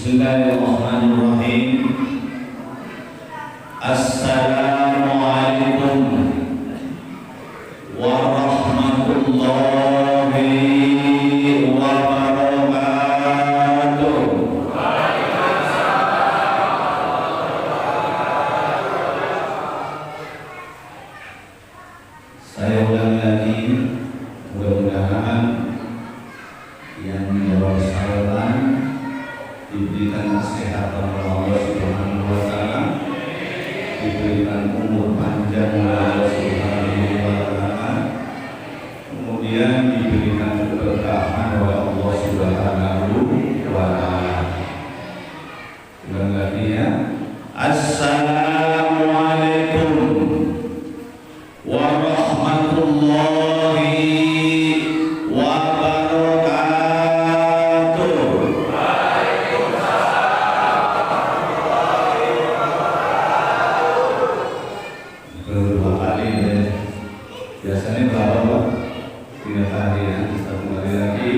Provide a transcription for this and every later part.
Bismillahirrahmanirrahim. Assalamualaikum warahmatullahi wabarakatuh. Saya ulang lagi, mudah-mudahan yang menjawab salam diberikan kesehatan oleh Allah Subhanahu wa taala, diberikan umur panjang oleh Allah Subhanahu wa taala, kemudian diberikan keberkahan oleh Allah Subhanahu wa taala. Ulang lagi ya. Assalamualaikum warahmatullahi biasanya berapa Pak? 3 kali ya. Satu kali lagi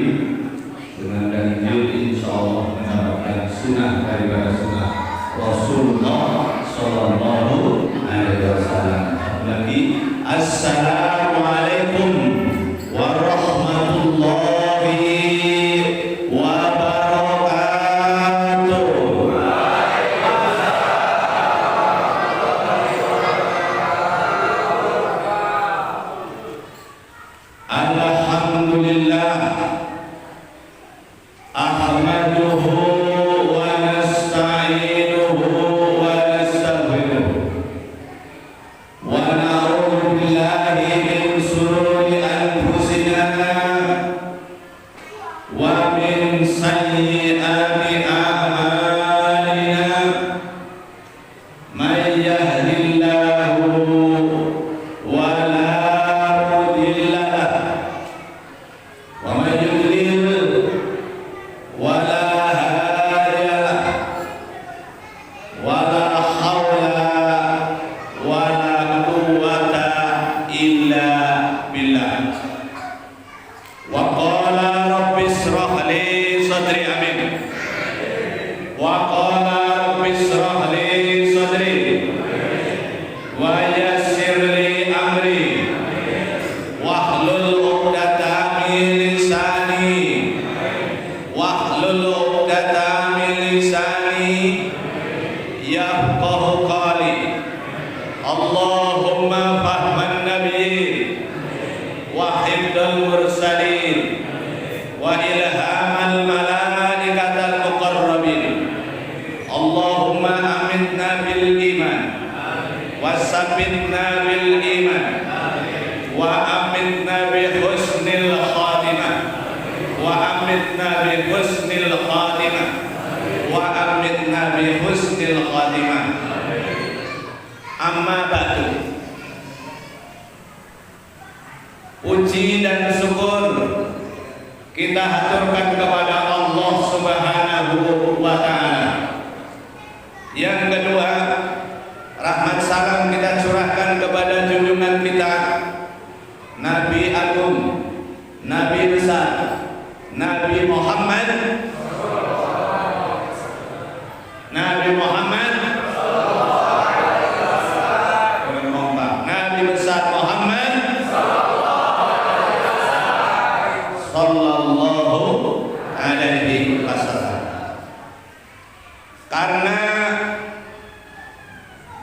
dengan ganjil insya Allah mendapatkan sunnah daripada sunnah Rasulullah Sallallahu Alaihi Wasallam. Satu lagi, Assalamualaikum warahmatullahi wabarakatuh. Alhamdulillah, ahmaduhu wa nasta'inuhu wa nastaghfiruh wa na'udzu billahi min shururi anfusina wa min sayyiati a'malina. May yahdihillahu wa la mudilla wa may yudlil wa la hadiya lahu wa la hawla wa la quwwata illa billah. Wa qala rabbi ishrah li sadri, amin. Wa qala rabbi ishrah li sadri wa yassir li amri wahlul 'uqdatam min lisani wahlul 'uqdatam min lisani yafqahu qawli. Allahumma fahman nabiyyin wa hifdzal mursalin wa ilhamal malaikatal muqarrabin. Allahumma amitna bil iman wa sabbitna bil iman wa amitna bi husnil khatimah wa amitna bi husnil khatimah wa amitna bi husnil khatimah. Amma ba'du. Puji dan syukur kita haturkan kepada Allah Subhanahu wa taala. Yang kedua, rahmat salam kita curahkan kepada junjungan kita, Nabi Agung, Nabi besar, Nabi Muhammad, Nabi Muhammad, Nabi besar Muhammad Sallallahu Alaihi Wasallam. Karena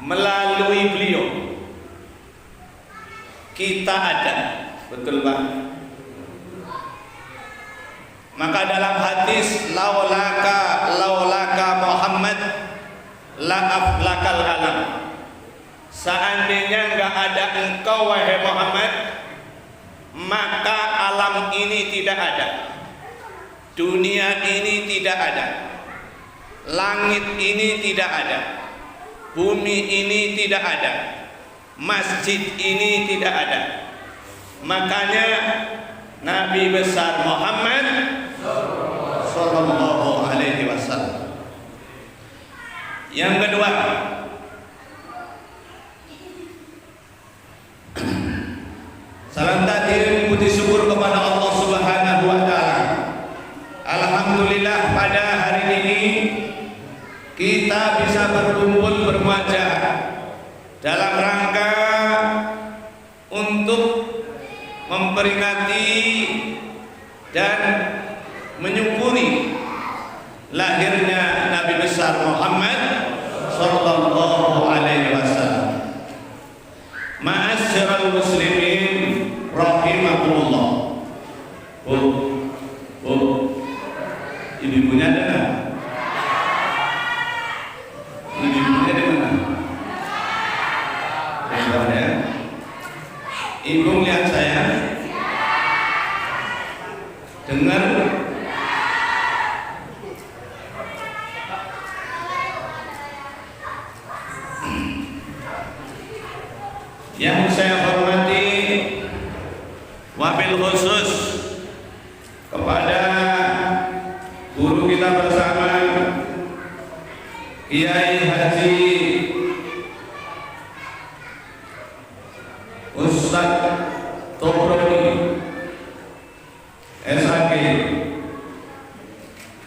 melalui beliau kita ada, betul Pak? Maka dalam hadis laulaka Muhammad la aflakal alam. Seandainya enggak ada engkau wahai Muhammad, maka alam ini tidak ada, dunia ini tidak ada, langit ini tidak ada, bumi ini tidak ada, masjid ini tidak ada. Makanya Nabi besar Muhammad Sallallahu Alaihi Wasallam. Yang kedua, salam takdir puji syukur kepada Allah Subhanahu wa taala. Alhamdulillah pada hari ini memperingati dan menyukuri lahirnya Nabi besar Muhammad sallallahu alaihi wasallam. Ma'asyiral muslimin rahimakumullah. Bu, ibu-ibunya ada nggak? Ibu-ibunya di mana? Ya. Ibu lihat saya, dengar. Yang saya hormati, wabil khusus kepada guru kita bersama, Kiai Haji Ustadz Tobroni SAG.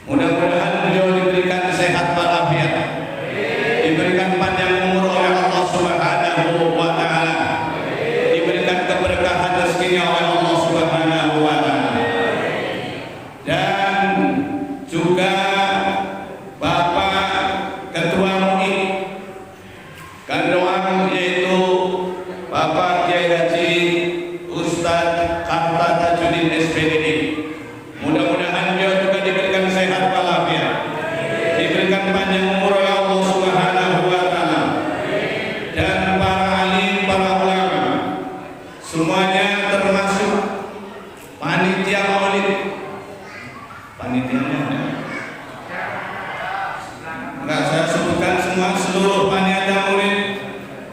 Mudah-mudahan beliau diberikan sehat walafiat, diberikan panjang umur oleh Allah Subhanahu wa Ta'ala, diberikan keberkahan rezekinya oleh Allah Subhanahu wa Ta'ala, dan juga Bapak Ketua MUI Kandoang, yaitu Bapak Kiai Haji Ustadz Karta Tajudin SPDD. Mudah-mudahan beliau juga diberikan sehat walafiat, diberikan panjang umur oleh Allah Subhanahu wa Ta'ala, dan para alim, para ulama semuanya, termasuk panitia maulid. Panitianya enggak saya sebutkan semua, seluruh panitia maulid,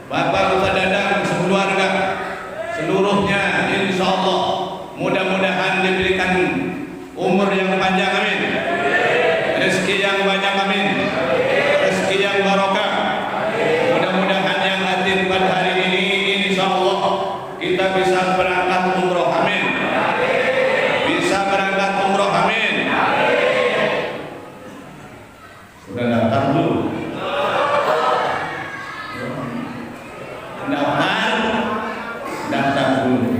Bapak Luta Dadang sekeluarga, seluruhnya insya Allah mudah-mudahan diberikan umur yang panjang, amin, rezeki yang banyak, amin, rezeki yang barokah. Mudah-mudahan yang hadir pada hari ini insya Allah kita bisa berangkat umroh, amin, bisa berangkat umroh, amin. Sudah daftar dulu? Daftar dulu.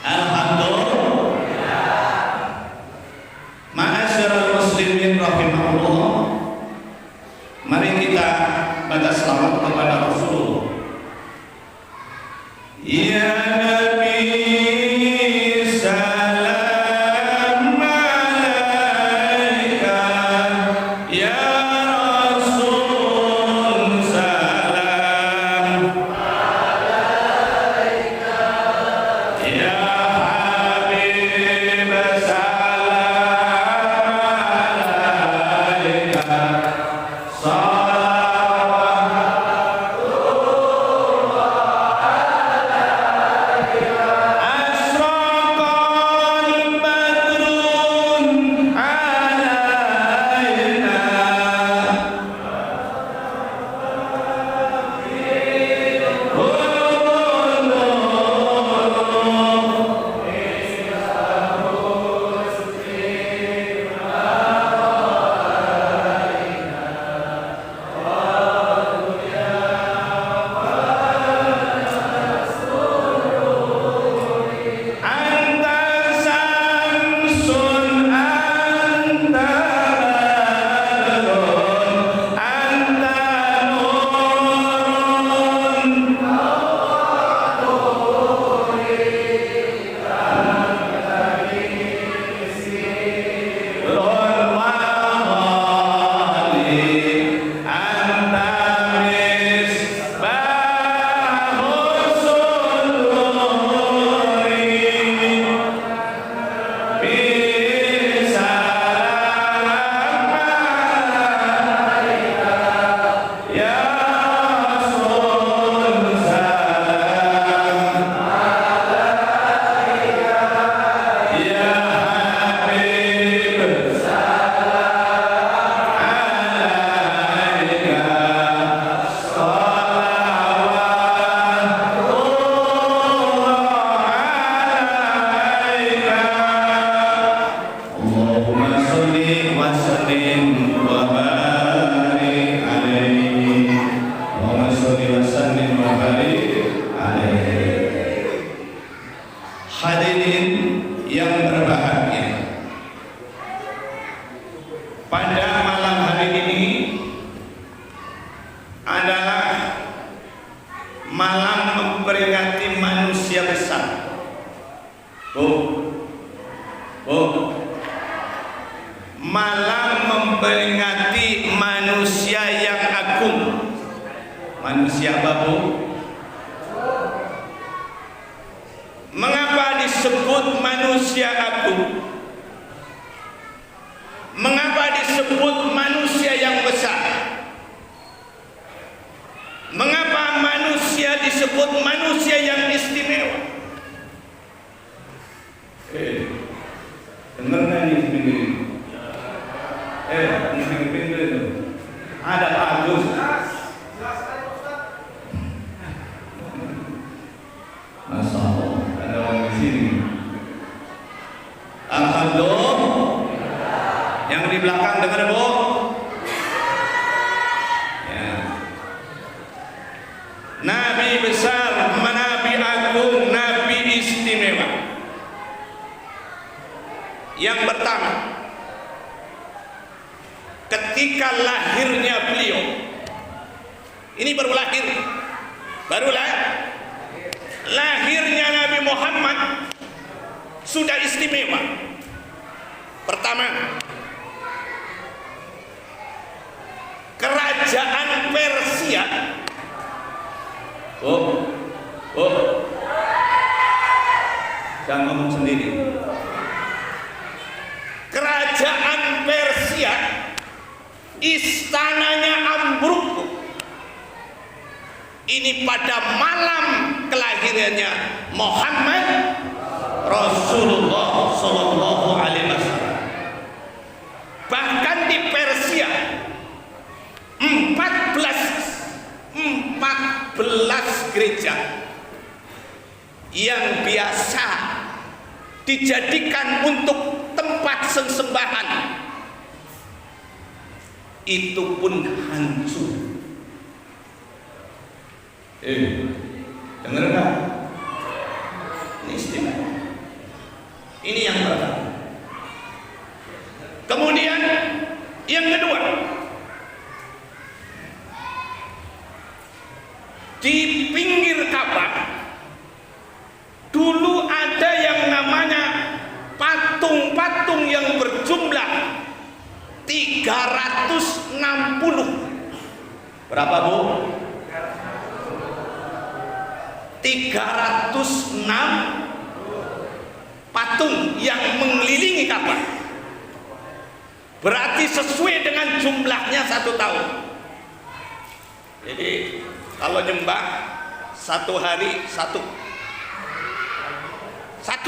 Alhamdulillah. Ma'asyiral muslimin rahimahullah. Mari kita baca selawat kepada Rasulullah. Ya Nabi salam alaika, ya Rasul salam alaika, ya Habib salam alaika, salawatullah alaika. malam memperingati manusia besar. Malam memperingati manusia yang agung. Manusia apa, Bu? Mengapa disebut manusia agung? Mengapa disebut manusia yang besar? Mengapa manusia disebut manusia yang istimewa? Dengar nggak nih pinggir? Pinggir itu ada Pak Agus. Masya Allah, ada orang di sini. Alhamdulillah. Yang di belakang dengar, Bu? Ya. Nabi besar, Nabi agung, Nabi istimewa. Yang pertama, ketika lahirnya beliau, ini baru lahir, lahirnya Nabi Muhammad sudah istimewa. Pertama, kerajaan Persia. Jangan ngomong sendiri. Kerajaan Persia, istananya ambruk. Ini pada malam kelahirannya Muhammad Rasulullah Sallallahu Alaihi Wasallam. Bahkan di Persia 14 gereja yang biasa dijadikan untuk tempat sesembahan itu pun hancur. Dengar nggak? Ini istimewa. Ini yang pertama. Kemudian yang kedua, di pinggir Ka'bah dulu ada yang namanya patung-patung yang berjumlah 360. Berapa, Bu? 306 patung yang mengelilingi Ka'bah. Berarti sesuai dengan jumlahnya 1 tahun. Jadi kalau nyembah 1 hari 1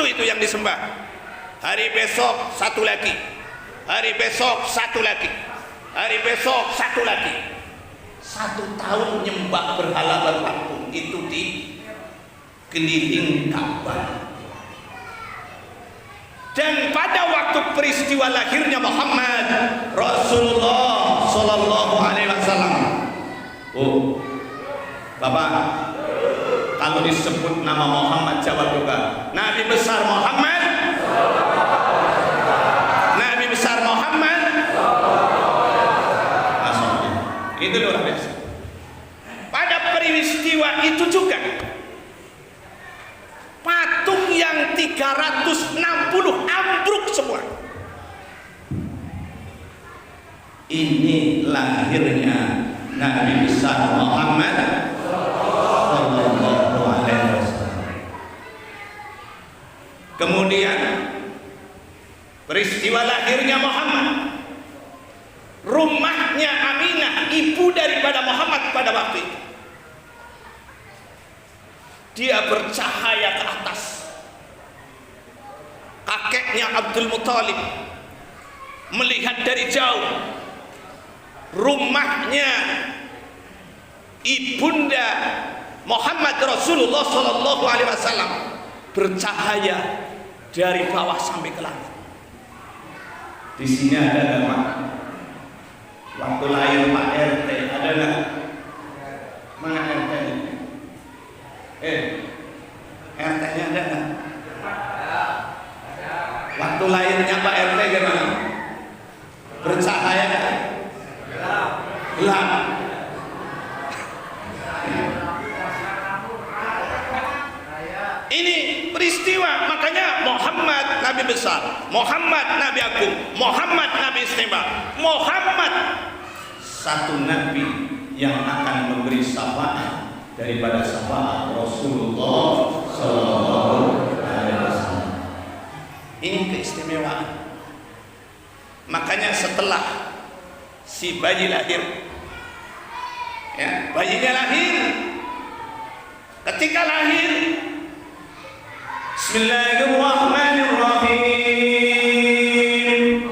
itu yang disembah. Hari besok 1 lagi. Hari besok 1 lagi. Hari besok 1 lagi. 1 tahun nyembah berhala berpatung itu di keliling Ka'bah. Dan pada waktu peristiwa lahirnya Muhammad Rasulullah Sallallahu Alaihi Wasallam, Bapak, kalau disebut nama Muhammad jawab juga. Nabi besar Muhammad. Nabi besar Muhammad. Maksudnya itu luar biasa. Pada peristiwa itu juga patung yang 360 ambruk semua. Ini lahirnya Nabi besar Muhammad Sallallahu Alaihi Wasallam. Kemudian peristiwa lahirnya Muhammad, rumahnya Aminah, ibu daripada Muhammad pada waktu itu, dia bercahaya ke atas. Kakeknya Abdul Muthalib melihat dari jauh rumahnya ibunda Muhammad Rasulullah Sallallahu Alaihi Wasallam bercahaya dari bawah sampai ke langit. Di sini ada nama waktu lahir Pak RT, ada nggak? Mana RT? RT-nya ada nggak? Waktu lahirnya Pak RT gimana? Bercahaya nggak? Gelap. peristiwa. Makanya Muhammad Nabi besar, Muhammad Nabi agung, Muhammad Nabi istimewa, Muhammad satu Nabi yang akan memberi syafaat daripada syafaat Rasulullah Sallallahu Alaihi Wasallam. Ini keistimewaan. Makanya setelah si bayi lahir, ya, bayinya lahir, ketika lahir, Bismillahirrahmanirrahim.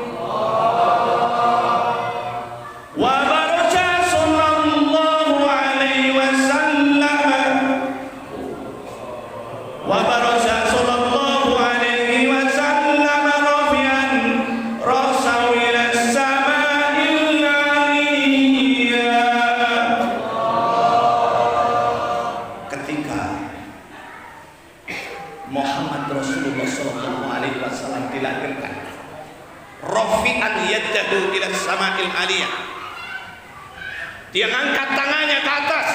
Wa baraja sallallahu alaihi wasallam. Wa baraja sallallahu alaihi wasallam rafi'an ra'sahu ila as-sama'il 'aliyah. Ketika Muhammad Rasulullah sallallahu alaihi wasallam dilahirkan, rafi'an yadahu ila as-sama'il 'aliyah. Dia angkat tangannya ke atas.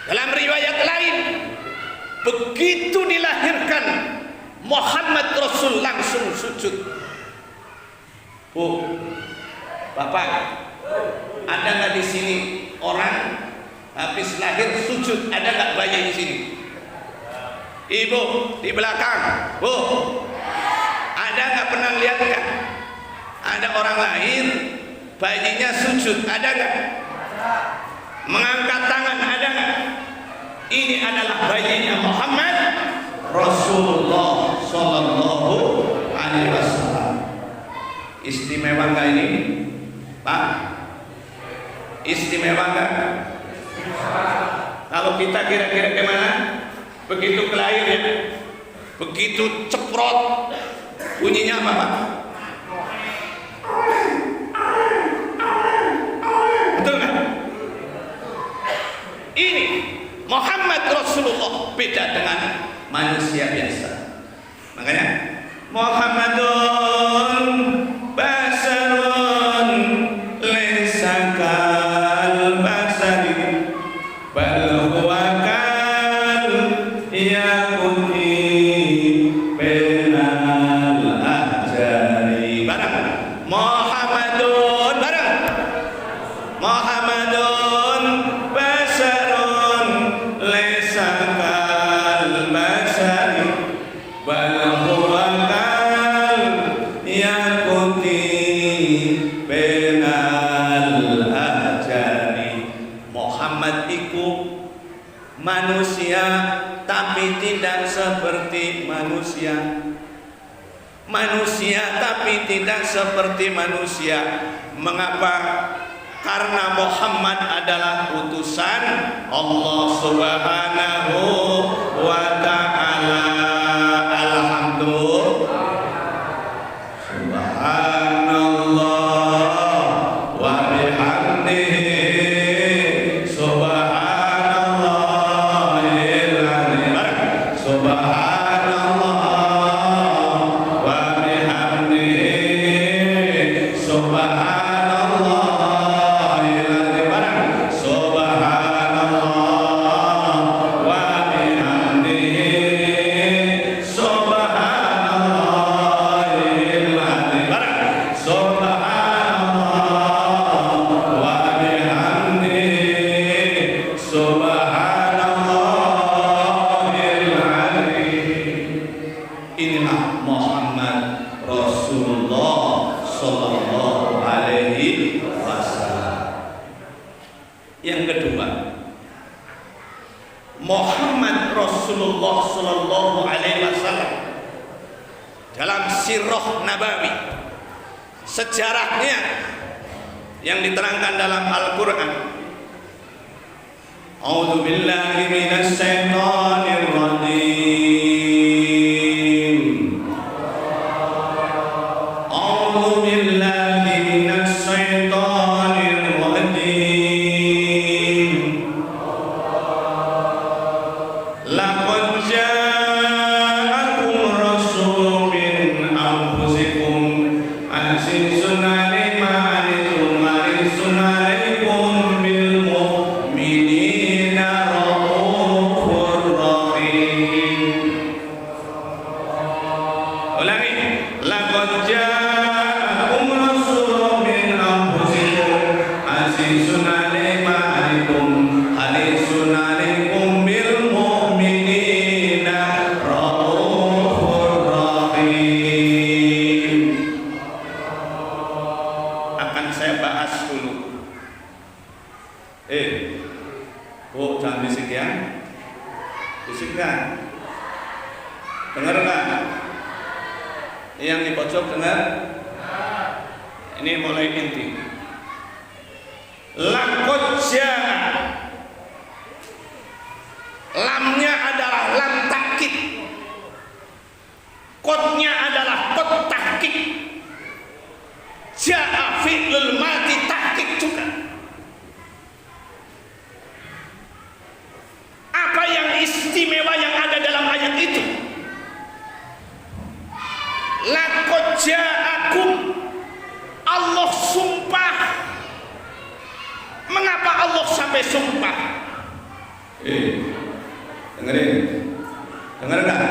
Dalam riwayat lain, begitu dilahirkan Muhammad Rasul langsung sujud. Bu, Bapak, ada nggak di sini orang habis lahir sujud? Ada nggak bayi di sini? Ibu di belakang, Bu, ada nggak pernah lihat nggak? Ada orang lahir, bayinya sujud, ada nggak? Mengangkat tangan, ada nggak? Ini adalah bayinya Muhammad Rasulullah Sallallahu Alaihi Wasallam. Istimewa nggak ini, Pak? Istimewa nggak? Kalau kita kira-kira gimana? Begitu kelahiran, begitu ceprot, bunyinya apa, Pak? Betul nggak? Ini Muhammad Rasulullah beda dengan manusia biasa. Makanya Muhammadun basarun laysa kal basari bal huwa kal yaquti benal ajari. Barang Muhammadun, barang Muhammadun basarun laysa kal basari bal huwa kal yaquti benal ajari. Muhammad iku manusia tapi tidak seperti manusia. Manusia tapi tidak seperti manusia. Mengapa? Karena Muhammad adalah utusan Allah Subhanahu wa ta'ala. Alhamdulillah. Subhanallah wa bihamdihi. Subhanallahil azim. Subhanallah wa bihamdihi. Subhanallahil azim. Subhanallah wa bihamdihi. Subhanallahil azim. Subhanallah wa bihamdihi. Subhanallahil azim. Inilah Muhammad Rasulullah Sallallahu Alaihi Wasallam. Yang kedua, Muhammad Rasulullah Sallallahu Alaihi Wasallam dalam sirah Nabawi, sejarahnya yang diterangkan dalam Al-Quran. A'udzu billahi minasy syaithanir rajim. A'udzu billahi minasy syaithanir rajim. Laqad ja'akum rasulun min anfusikum azizun 'alaihi ma 'anittum harisun 'alaikum bil mu'minina raufur rahim. Enggak? Dengar enggak? Yang di pojok dengar? Ini mulai inti. Laqad jaa. Lamnya adalah lam takkid. Qadnya adalah qad takkid. Jaa fi'lul madi takkid juga. Apa yang istimewa yang ada dalam ayat itu? Laqad ja'akum, Allah sumpah. Mengapa Allah sampai sumpah? Dengerin. Dengar enggak?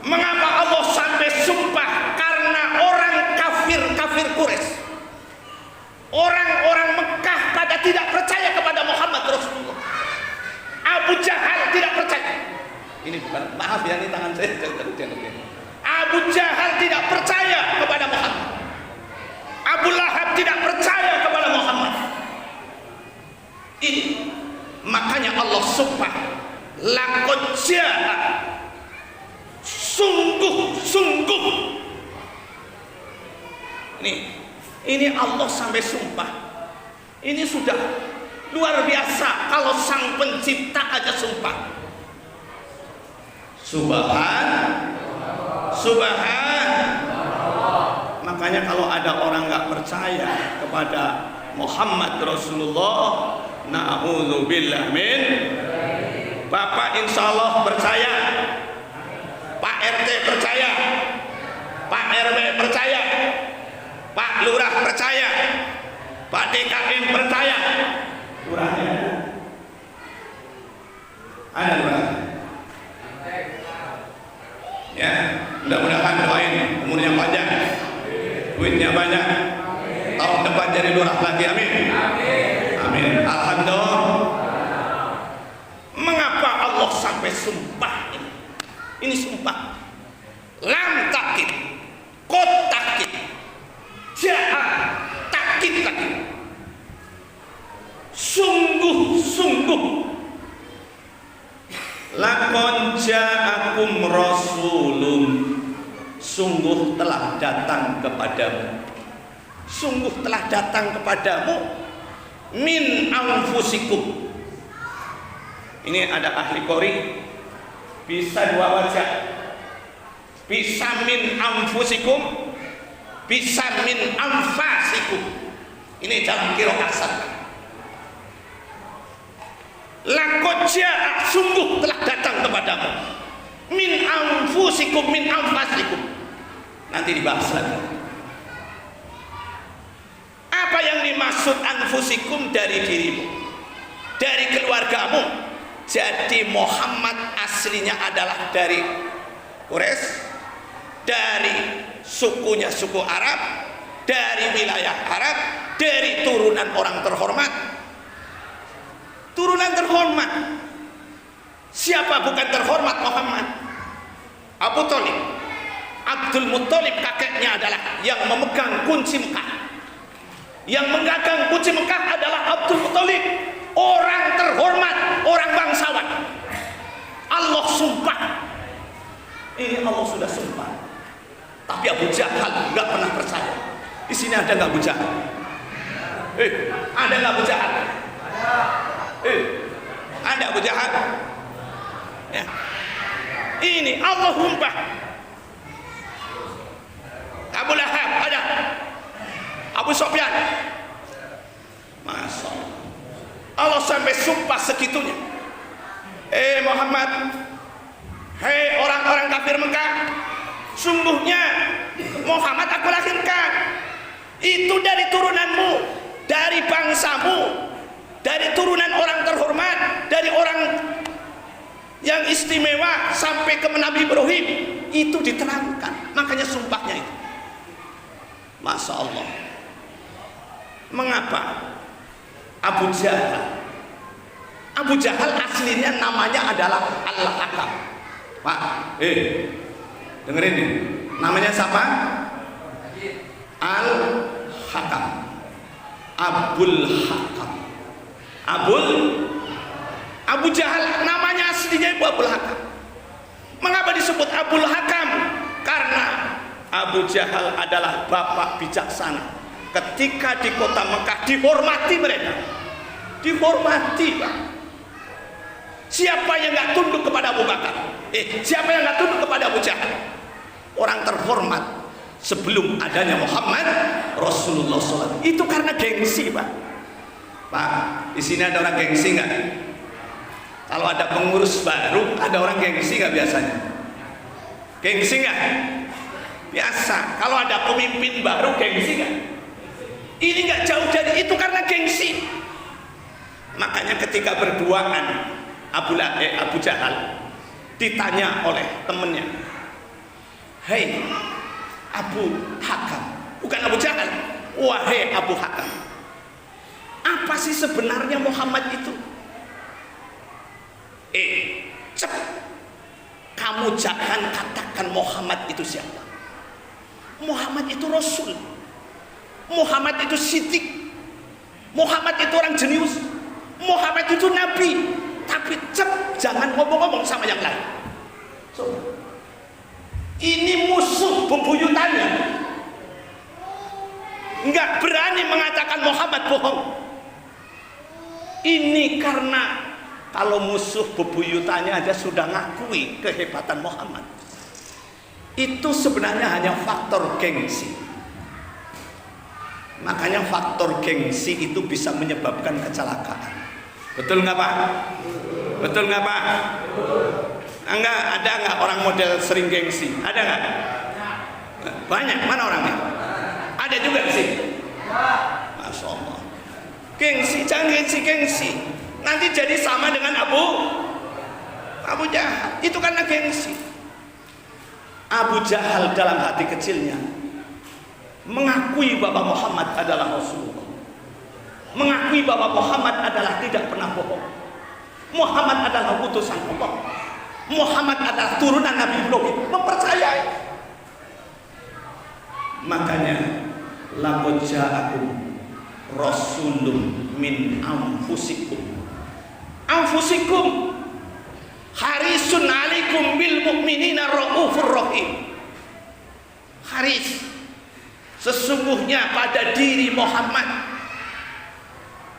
Mengapa Allah sampai sumpah? Karena orang kafir Quraisy, orang-orang Mekah pada tidak percaya kepada Muhammad Rasulullah. Abu Jahal tidak percaya. Ini bukan, maaf ya, ini tangan saya. Abu Jahal tidak percaya kepada Muhammad. Abu Lahab tidak percaya kepada Muhammad. Ini makanya Allah sumpah, laqad jaa, sungguh. Ini Allah sampai sumpah. Ini sudah luar biasa kalau sang pencipta aja sumpah. Subhan. Makanya kalau ada orang nggak percaya kepada Muhammad Rasulullah, na'udzubillah min. Bapak insya Allah percaya, Pak RT percaya, Pak RW percaya, Pak Lurah percaya, Pak DKM percaya. Lurahnya ada lurah. Ya, mudah-mudahan doain umurnya panjang, duitnya banyak, tahun depan jadi lurah lagi, amin. Amin. Alhamdulillah. Mengapa Allah sampai sumpah ini? Ini sumpah. Lam takkid, qad takkid, jaa takkid lagi. Sungguh. Laqad ja'akum rasulun, sungguh telah datang kepadamu. Sungguh telah datang kepadamu min anfusikum. Ini ada ahli qori, bisa dua wajah, bisa min anfusikum, bisa min anfasikum. Ini dalam qiraat. Laqad jaa, sungguh telah datang kepadamu min anfusikum, min anfasikum. Nanti dibahas lagi. Apa yang dimaksud anfusikum? Dari dirimu, dari keluargamu. Jadi Muhammad aslinya adalah dari Quraisy, dari sukunya suku Arab, dari wilayah Arab, dari turunan orang terhormat. Turunan terhormat. Siapa bukan terhormat? Muhammad. Abu Thalib, Abdul Muthalib kakeknya adalah yang memegang kunci Mekah. Yang memegang kunci Mekah adalah Abdul Muthalib, orang terhormat, orang bangsawan. Allah sumpah. Ini Allah sudah sumpah. Tapi Abu Jahal nggak pernah percaya. Di sini ada nggak Abu Jahal? Ada nggak Abu Jahal? Ada Abu Jahal? Ya. Ini Allah sumpah. Abu Lahab ada, Abu Sufyan. Masya Allah. Allah sampai sumpah segitunya. Muhammad, hei orang-orang kafir Mekah, sungguhnya Muhammad aku lahirkan. Itu dari turunanmu, dari bangsamu, dari turunan orang terhormat, dari orang yang istimewa sampai ke Nabi Ibrahim. Itu diterangkan, makanya sumpahnya itu. Masya Allah. Mengapa Abu Jahal? Abu Jahal aslinya namanya adalah Al-Hakam. Pak, dengerin nih, namanya siapa? Al-Hakam, Abul Hakam. Abu Jahal namanya aslinya Ibu Abul Hakam. Mengapa disebut Abul Hakam? Karena Abu Jahal adalah bapak bijaksana. Ketika di kota Mekah dihormati mereka, dihormati Pak. Siapa yang nggak tunduk kepada Abu Bakar? Siapa yang nggak tunduk kepada Abu Jahal? Orang terhormat sebelum adanya Muhammad Rasulullah SAW. Itu karena gengsi Pak. Pak, di sini ada orang gengsi nggak? Kalau ada pengurus baru, ada orang gengsi nggak biasanya? Gengsi nggak? Biasa. Kalau ada pemimpin baru, gengsi nggak? Ini nggak jauh dari itu karena gengsi. Makanya ketika berduaan Abu Jahal ditanya oleh temennya, hei Abu Hakam, bukan Abu Jahal, wahai Abu Hakam, apa sih sebenarnya Muhammad itu? Kamu jangan katakan Muhammad itu siapa. Muhammad itu Rasul, Muhammad itu Siddiq, Muhammad itu orang jenius, Muhammad itu Nabi. Tapi jangan ngomong-ngomong sama yang lain. Ini musuh bebuyutannya, nggak berani mengatakan Muhammad bohong. Ini karena kalau musuh bebuyutannya aja sudah ngakui kehebatan Muhammad, itu sebenarnya hanya faktor gengsi. Makanya faktor gengsi itu bisa menyebabkan kecelakaan. Betul nggak Pak? Betul nggak Pak? Enggak, ada nggak orang model sering gengsi? Ada nggak? Banyak. Mana orangnya? Ada juga sih. Masya Allah. Gengsi, jangan gengsi. Nanti jadi sama dengan Abu Jahal. Itu karena gengsi. Abu Jahal dalam hati kecilnya mengakui bahwa Muhammad adalah Rasulullah, mengakui bahwa Muhammad adalah tidak pernah bohong, Muhammad adalah utusan Allah, Muhammad adalah turunan Nabi Ibrahim, mempercayai. Makanya laqad ja'akum rasulun min anfusikum harisun alaikum bil mu'minina raufur rahim. Haris, sesungguhnya pada diri Muhammad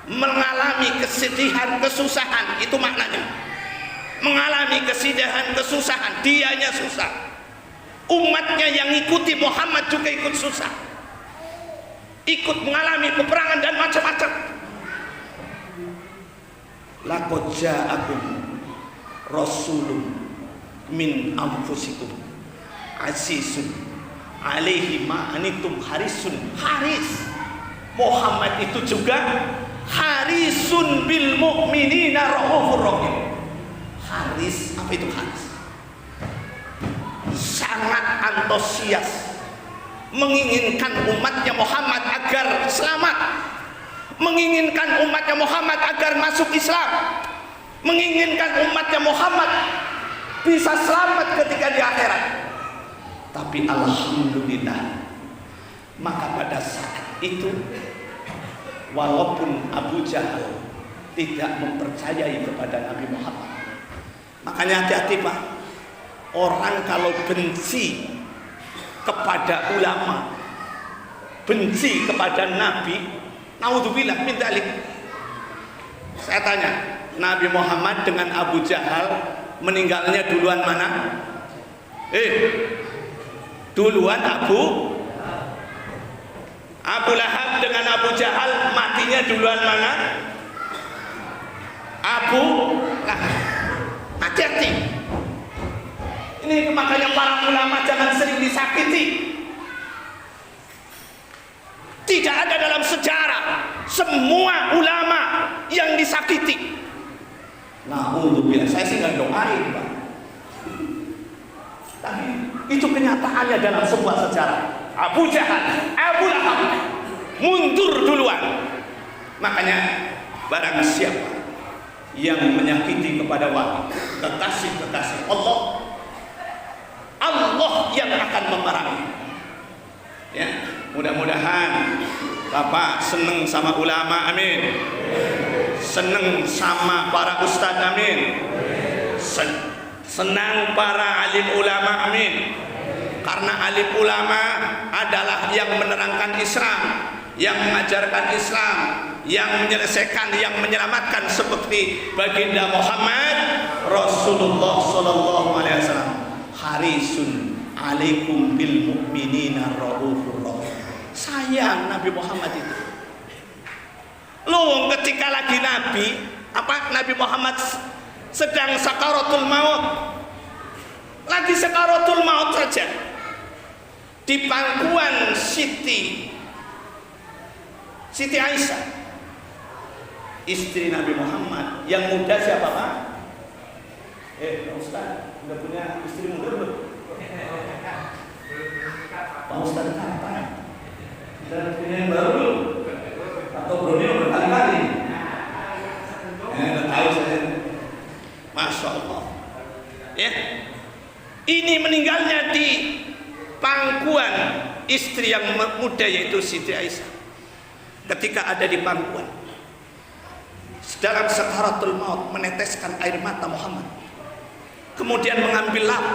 mengalami kesedihan, kesusahan, itu maknanya. Mengalami kesedihan, kesusahan, dianya susah. Umatnya yang ikuti Muhammad juga ikut susah. Ikut mengalami peperangan dan macam-macam. Laqad ja'akum rasulun min anfusikum azizun alaihi ma anitum harisun. Haris, Muhammad itu juga harisun bil mu'minina raufur rahim. Haris, apa itu haris? Sangat antusias menginginkan umatnya Muhammad agar selamat, menginginkan umatnya Muhammad agar masuk Islam, menginginkan umatnya Muhammad bisa selamat ketika di akhirat. Tapi alhamdulillah, maka pada saat itu walaupun Abu Jahal tidak mempercayai kepada Nabi Muhammad, makanya hati-hati Pak, orang kalau benci kepada ulama, benci kepada Nabi, naudzubillah min dzalik. Saya tanya, Nabi Muhammad dengan Abu Jahal meninggalnya duluan mana? Duluan Abu Lahab dengan Abu Jahal matinya duluan mana? Abu Lahab. Hati-hati. Ini makanya para ulama jangan sering disakiti. Tidak ada dalam sejarah semua ulama yang disakiti. Naudzubillah, saya sih nggak doain Pak. Tapi itu kenyataannya dalam sebuah sejarah. Abu Jahal, Abu Lahab mundur duluan. Makanya barang siapa yang menyakiti kepada wali, kekasih-kekasih Allah, Allah yang akan memerangi. Ya, mudah-mudahan Bapak seneng sama ulama, amin. Seneng sama para ustadz, amin. Senang para alim ulama, amin. Karena alim ulama adalah yang menerangkan Islam, yang mengajarkan Islam, yang menyelesaikan, yang menyelamatkan, seperti baginda Muhammad Rasulullah sallallahu alaihi wasallam. Harisun alaikum bil mu'minina raufur rahim. Sayang Nabi Muhammad itu. Loh, ketika lagi Nabi Muhammad sedang sakaratul maut, lagi sakaratul maut saja, di pangkuan Siti Aisyah, istri Nabi Muhammad yang muda. Siapa Pak? Pak Ustaz, udah punya istri muda belum? Pak Ustaz kapan? Kita punya yang baru belum? Atau Brunei berkali-kali? Nggak tahu saya. Masya Allah. Ya, ini meninggalnya di pangkuan istri yang muda, yaitu Siti Aisyah. Ketika ada di pangkuan, dalam sakaratul maut, meneteskan air mata Muhammad, kemudian mengambil lap,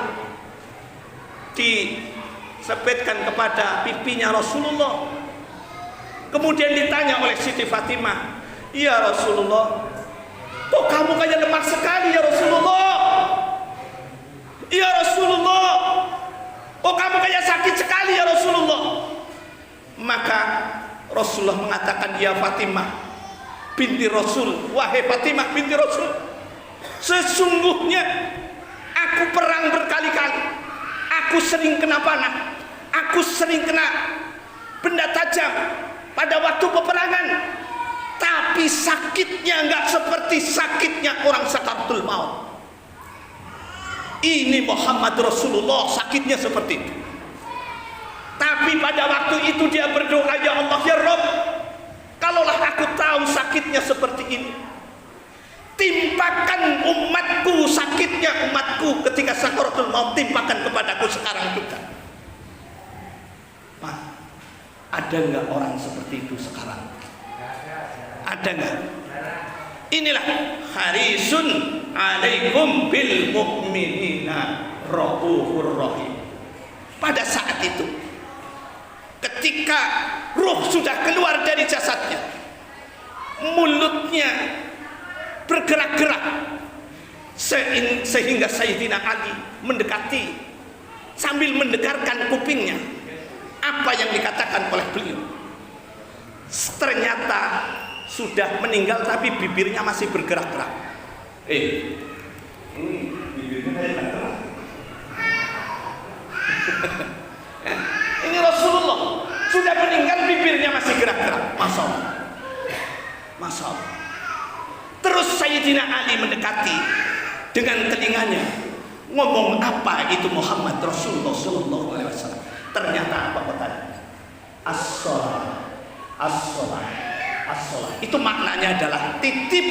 disepitkan kepada pipinya Rasulullah. Kemudian ditanya oleh Siti Fatimah, "Ya Rasulullah, kok kamu kayak lemah sekali ya Rasulullah? Ya Rasulullah, kok kamu kayak sakit sekali ya Rasulullah?" Maka Rasulullah mengatakan, "Ya Fatimah binti Rasul, wahai Fatimah binti Rasul, sesungguhnya aku perang berkali-kali, aku sering kena panah, aku sering kena benda tajam pada waktu peperangan, tapi sakitnya nggak seperti sakitnya orang sakaratul maut. Ini Muhammad Rasulullah sakitnya seperti itu. Tapi pada waktu itu dia berdoa, ya Allah, ya Rabb, kalaulah aku tahu sakitnya seperti ini, timpakan umatku sakitnya umatku ketika sakaratul maut, timpakan kepadaku sekarang juga." Pak, ada nggak orang seperti itu sekarang? Ada nggak? Inilah harisun alaikum bil mu'minina raufur rahim. Pada saat itu, ketika ruh sudah keluar dari jasadnya, mulutnya bergerak-gerak sehingga Sayyidina Ali mendekati sambil mendengarkan kupingnya apa yang dikatakan oleh beliau. Ternyata sudah meninggal tapi bibirnya masih bergerak-gerak. Ini bibirnya kayak gerak. Ini Rasulullah sudah meninggal, bibirnya masih gerak-gerak. Masya Allah. Masya Allah. Terus Sayyidina Ali mendekati dengan telinganya, ngomong apa itu Muhammad Rasulullah sallallahu alaihi wasallam. Ternyata apa katanya? As-shalah, as-shalah, as-shalah. Itu maknanya adalah titip,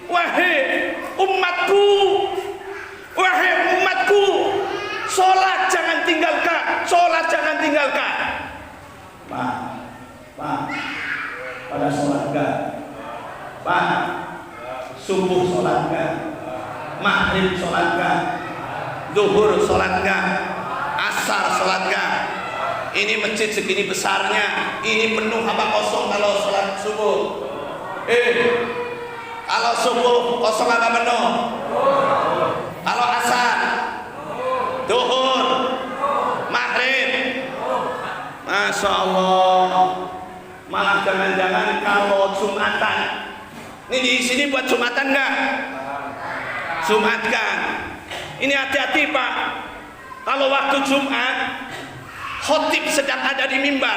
wahai umatku, wahai umatku, sholat jangan tinggalkan, sholat jangan tinggalkan. Pak, pada sholat gak? Pak, subuh sholat gak? Maghrib sholat gak? Zuhur sholat gak? Asar sholat gak? Ini masjid segini besarnya, ini penuh apa kosong kalau sholat subuh? Kalau subuh kosong apa penuh? Kalau asar, zuhur, maghrib, Masya Allah. Malah jangan-jangan kalau Jumatan, ini di sini buat Jumatan nggak? Jumatkan. Ini hati-hati Pak. Kalau waktu Jumat, khotib sedang ada di mimbar.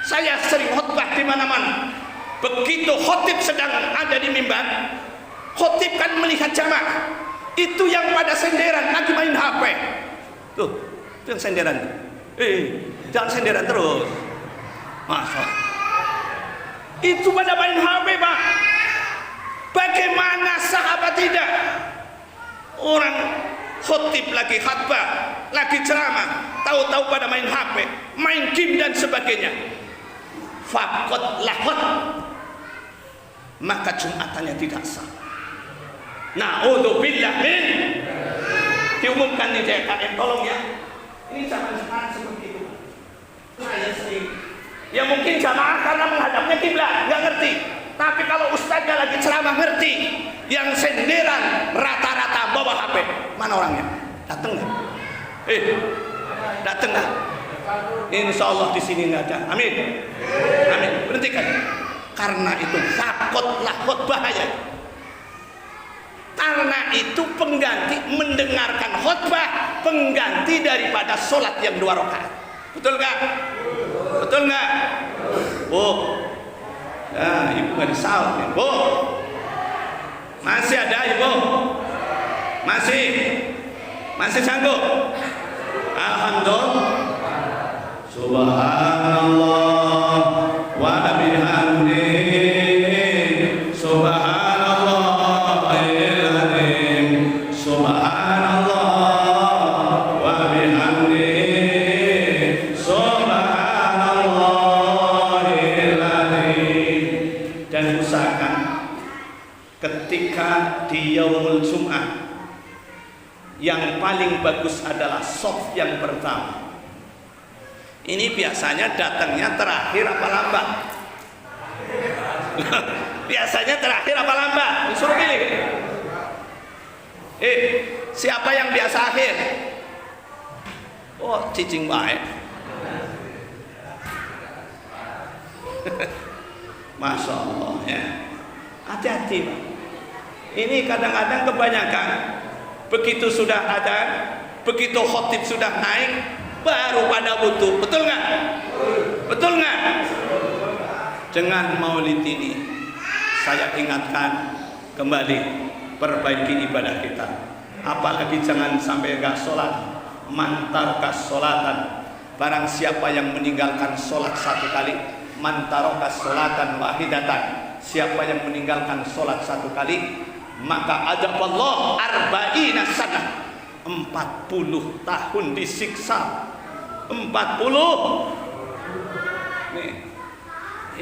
Saya sering khotbah di mana-mana. Begitu khotib sedang ada di mimbar, khotib kan melihat jamaah. Itu yang pada senderan lagi main HP. Tuh, itu yang senderan. Jangan senderan terus. Masya Allah. Itu pada main HP Pak. Bagaimana sahabat tidak? Orang khotib lagi khutbah, lagi ceramah, tahu-tahu pada main HP, main game dan sebagainya. faqad lahot, maka jumatannya tidak sah. Na'udzubillah min, diumumkan di DKM, tolong ya. Ini zaman sekarang seperti itu. Saya sering, ya mungkin jamaah karena menghadapnya kiblat nggak ngerti. Tapi kalau ustaznya lagi ceramah ngerti. Yang senderan rata-rata bawa HP. Mana orangnya? Datang nggak? Datang nggak? Insya Allah di sini nggak ada. Amin. Amin. Berhentikan. Karena itu faqad lahot, bahaya. Karena itu pengganti mendengarkan khutbah, pengganti daripada sholat yang 2 rakaat. Betul nggak? Betul nggak? Bu, ya, ibu nggak disaut ya, bu. Masih ada ibu? Masih sanggup? Alhamdulillah. Subhanallah wa bihamdihi, subhanallahil azim, subhanallah wa bihamdihi, subhanallahil azim. Dan usahakan ketika di yaumul Jum'ah yang paling bagus adalah shaf yang pertama. Ini biasanya datangnya terakhir apa lambat? Biasanya terakhir apa lambat? Disuruh pilih. Siapa yang biasa akhir? Oh, cicing baik. Masya Allah ya. Hati-hati Pak. Ini kadang-kadang kebanyakan begitu sudah ada, begitu khotib sudah naik, baru pada butuh. Betul nggak? Betul nggak? Dengan maulid ini saya ingatkan kembali, perbaiki ibadah kita. Apalagi jangan sampai nggak sholat. Mantarkas sholatan, barang siapa yang meninggalkan sholat 1 kali, mantarokas sholatan wahidatan, siapa yang meninggalkan sholat 1 kali, maka adzaballah arba'ina sanah, 40 tahun disiksa. 40. Nih,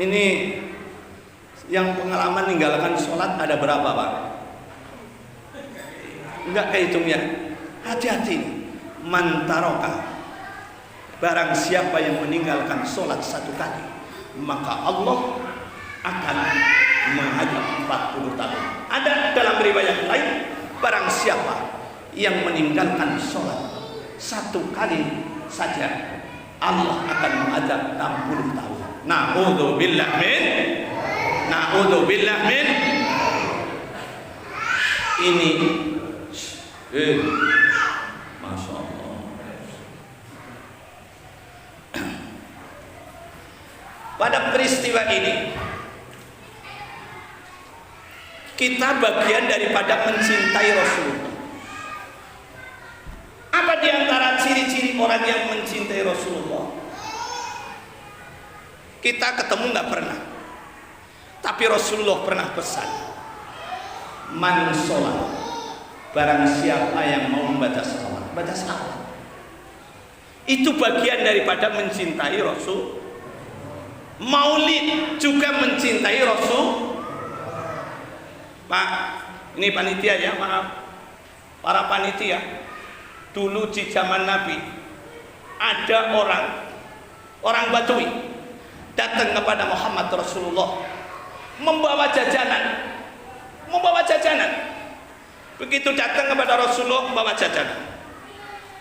ini yang pengalaman meninggalkan sholat ada berapa Pak? Enggak kehitungnya. Hati-hati. Mantaroka, barang siapa yang meninggalkan sholat 1 kali, maka Allah akan menghadap 40 tahun. Ada dalam riwayat lain, barang siapa yang meninggalkan sholat 1 kali saja, Allah akan menghadap 60 tahun. Na'udzubillah min. Ini Masya Allah. Pada peristiwa ini kita bagian daripada mencintai Rasulullah. Apa diantara ciri-ciri orang yang mencintai Rasulullah? Kita ketemu nggak pernah, tapi Rasulullah pernah pesan, man sholat, barang siapa yang mau membaca salawat, baca salawat. Itu bagian daripada mencintai Rasul. Maulid juga mencintai Rasul. Pak, ini panitia ya, maaf, para panitia. Dulu di zaman Nabi ada orang Badui datang kepada Muhammad Rasulullah membawa jajanan. Begitu datang kepada Rasulullah membawa jajanan,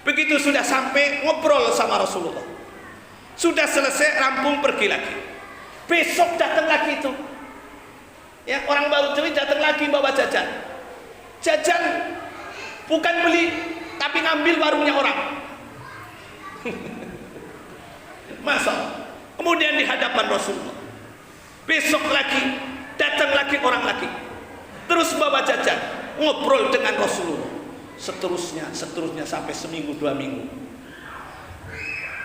begitu sudah sampai ngobrol sama Rasulullah, sudah selesai rampung pergi lagi. Besok datang lagi itu ya, orang Badui datang lagi bawa jajan bukan beli tapi ngambil warungnya orang. Masa kemudian di hadapan Rasulullah, besok lagi datang lagi orang lagi, terus bawa jajan, ngobrol dengan Rasulullah, seterusnya sampai seminggu 2 minggu.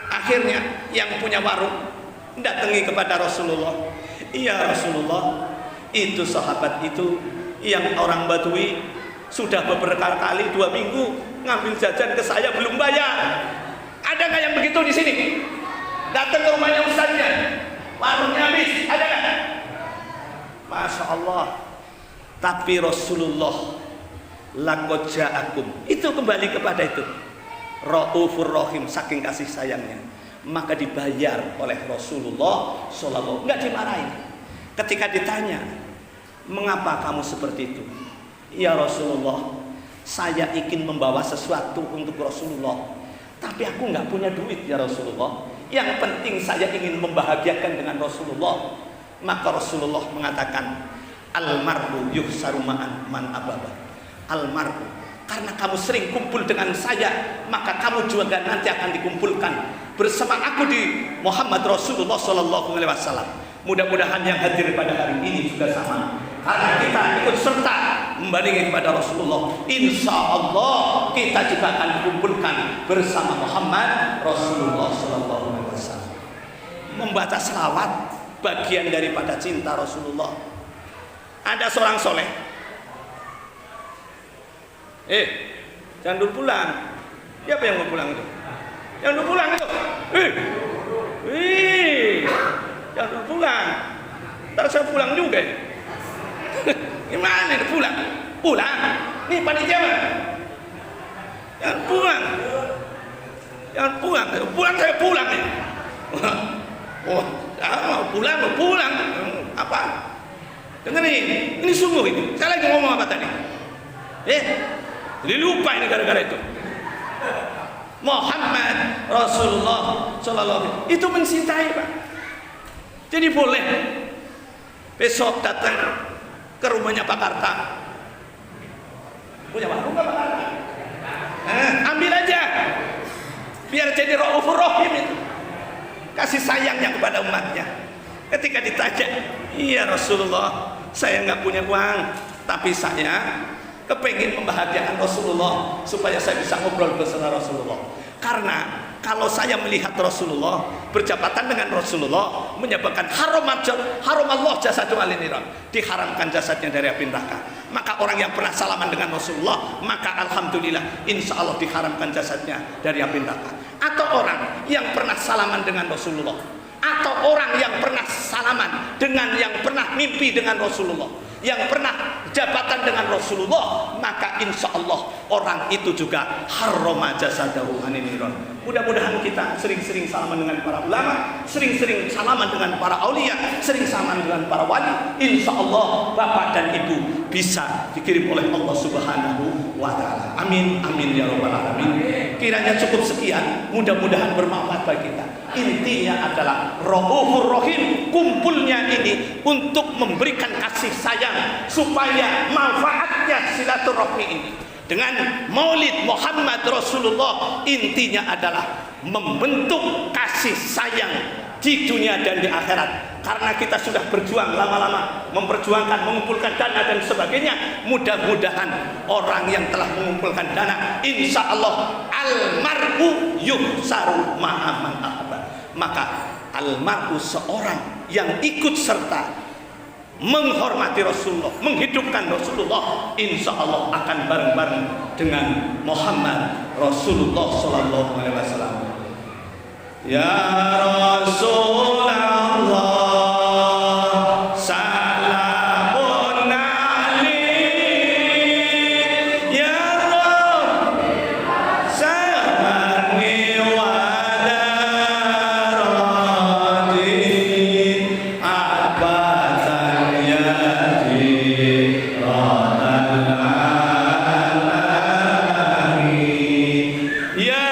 Akhirnya yang punya warung datangi kepada Rasulullah, iya Rasulullah, itu sahabat itu yang orang Badui sudah beberapa kali 2 minggu ngambil jajan ke saya belum bayar. Ada nggak yang begitu di sini? Datang ke rumahnya ustaznya, warungnya habis, ada nggak? Masya Allah. Tapi Rasulullah laqad ja'akum, itu kembali kepada itu, Raufur Rahim, saking kasih sayangnya, maka dibayar oleh Rasulullah Sallallahu, nggak dimarahin. Ketika ditanya, mengapa kamu seperti itu? Ya Rasulullah, saya ingin membawa sesuatu untuk Rasulullah, tapi aku nggak punya duit ya Rasulullah. Yang penting saya ingin membahagiakan dengan Rasulullah. Maka Rasulullah mengatakan, almar'u yuhsaru ma'an man ababa. Almar'u, karena kamu sering kumpul dengan saya, maka kamu juga nanti akan dikumpulkan bersama aku di Muhammad Rasulullah Sallallahu Alaihi Wasallam. Mudah-mudahan yang hadir pada hari ini juga sama, karena kita ikut serta membandingkan kepada Rasulullah. Insya Allah kita juga akan dikumpulkan bersama Muhammad Rasulullah Sallallahu Alaihi Wasallam. Membaca selawat bagian daripada cinta Rasulullah. Ada seorang soleh, jangan dulu pulang. Siapa yang mau pulang itu? Jangan dulu pulang itu. Jangan dulu pulang. Ntar saya pulang juga. Gimana itu pulang? Pulang? Nih panitia mana? Jangan pulang. Jangan pulang. Pulang saya pulang ya. Oh, mau pulang. Apa? Dengar ini sungguh ini. Saya lagi ngomong apa tadi? Jadi lupa ini gara-gara itu. Muhammad Rasulullah Sallallahu itu mencintai, Pak. Jadi boleh besok datang ke rumahnya Pak Karta. Punya warung Pak Karta? Ambil aja. Biar jadi Raufur Rahim itu. Kasih sayangnya kepada umatnya. Ketika ditanya, iya Rasulullah, saya nggak punya uang, tapi saya kepengin membahagiakan Rasulullah supaya saya bisa ngobrol bersama Rasulullah. Karena kalau saya melihat Rasulullah berjabatan dengan Rasulullah menyebabkan haram Allah jasadu aliniran, diharamkan jasadnya dari api neraka. Maka orang yang pernah salaman dengan Rasulullah, maka alhamdulillah insya Allah diharamkan jasadnya dari api neraka. Atau orang yang pernah salaman dengan Rasulullah, atau orang yang pernah salaman dengan yang pernah mimpi dengan Rasulullah, yang pernah jabatan dengan Rasulullah, maka insya Allah orang itu juga harrama jasadahu aniniron. Mudah-mudahan kita sering-sering salaman dengan para ulama, sering-sering salaman dengan para aulia, sering salaman dengan para wali. Insya Allah bapak dan ibu bisa dikirim oleh Allah Subhanahu wa Ta'ala. Amin, amin ya rabbal alamin. Kiranya cukup sekian, mudah-mudahan bermanfaat bagi kita. Intinya adalah Raufur Rahim, kumpulnya ini untuk memberikan kasih sayang supaya manfaatnya silaturahmi ini dengan Maulid Muhammad Rasulullah intinya adalah membentuk kasih sayang di dunia dan di akhirat. Karena kita sudah berjuang lama-lama memperjuangkan mengumpulkan dana dan sebagainya, mudah-mudahan orang yang telah mengumpulkan dana insya Allah almar'u yuhsaru ma'aman ahba. Maka almar'u seorang yang ikut serta menghormati Rasulullah, menghidupkan Rasulullah, insya Allah akan bareng-bareng dengan Muhammad Rasulullah Sallallahu Alaihi Wasallam. Ya Rasulullah, salamun alaik, ya Rabb, samani wa darati, abatan yadi radal alamin, ya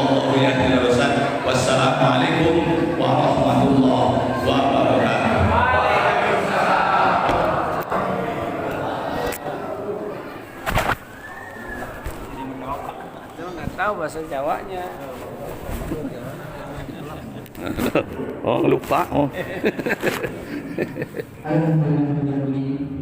wallahu yahdi rasyad. Wassalamualaikum warahmatullahi wabarakatuh. Nggak tahu bahasa Jawanya. Oh lupa. Oh. Alhamdulillah.